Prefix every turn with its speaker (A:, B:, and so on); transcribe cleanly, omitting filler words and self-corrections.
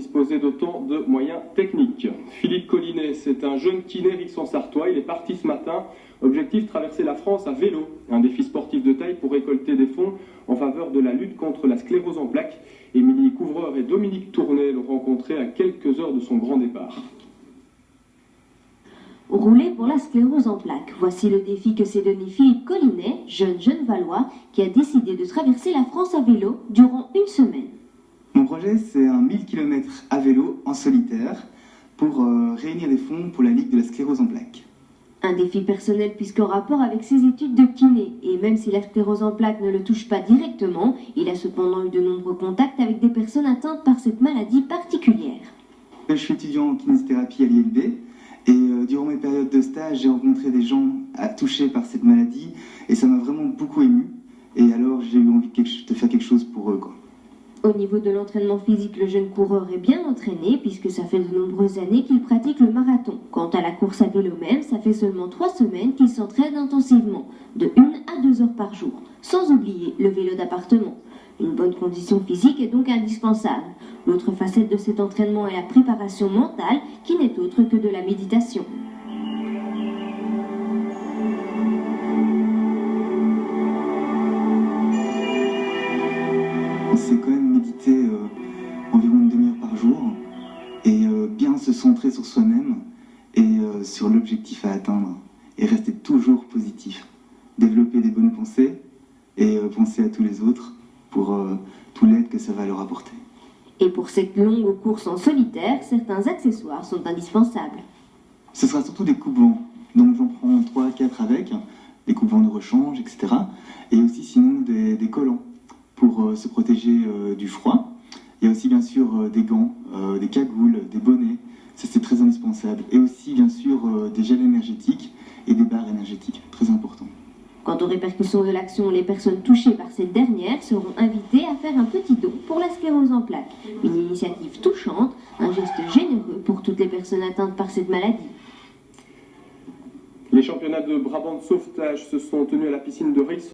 A: disposer d'autant de moyens techniques. Philippe Collinet, c'est un jeune kiné rixen-sartois. Il est parti ce matin. Objectif, traverser la France à vélo. Un défi sportif de taille pour récolter des fonds en faveur de la lutte contre la sclérose en plaques. Émilie Couvreur et Dominique Tournet l'ont rencontré à quelques heures de son grand départ.
B: Rouler pour la sclérose en plaques. Voici le défi que s'est donné Philippe Collinet, jeune Valois, qui a décidé de traverser la France à vélo durant une semaine.
C: Mon projet, c'est un 1000 km à vélo en solitaire pour réunir des fonds pour la Ligue de la sclérose en plaques.
B: Un défi personnel puisqu'en rapport avec ses études de kiné, et même si la sclérose en plaques ne le touche pas directement, il a cependant eu de nombreux contacts avec des personnes atteintes par cette maladie particulière.
C: Je suis étudiant en kinésithérapie à l'ILB et durant mes périodes de stage, j'ai rencontré des gens touchés par cette maladie et ça m'a vraiment beaucoup ému. Et alors j'ai eu envie de faire quelque chose pour eux, quoi.
B: Au niveau de l'entraînement physique, le jeune coureur est bien entraîné puisque ça fait de nombreuses années qu'il pratique le marathon. Quant à la course à vélo même, ça fait seulement 3 semaines qu'il s'entraîne intensivement, de 1 à 2 heures par jour, sans oublier le vélo d'appartement. Une bonne condition physique est donc indispensable. L'autre facette de cet entraînement est la préparation mentale qui n'est autre que de la méditation.
C: C'est quand même méditer environ une demi-heure par jour et bien se centrer sur soi-même et sur l'objectif à atteindre et rester toujours positif. Développer des bonnes pensées et penser à tous les autres pour tout l'aide que ça va leur apporter.
B: Et pour cette longue course en solitaire, certains accessoires sont indispensables.
C: Ce sera surtout des coupe-vents, donc j'en prends 3 à 4 avec, des coupe-vents de rechange, etc. Et aussi sinon des collants pour se protéger du froid. Il y a aussi bien sûr des gants, des cagoules, des bonnets, ça c'est très indispensable. Et aussi bien sûr des gels énergétiques et des barres énergétiques, très important.
B: Quant aux répercussions de l'action, les personnes touchées par cette dernière seront invitées à faire un petit don pour la sclérose en plaques. Une initiative touchante, un geste généreux pour toutes les personnes atteintes par cette maladie.
A: Les championnats de Brabant de sauvetage se sont tenus à la piscine de Rixen.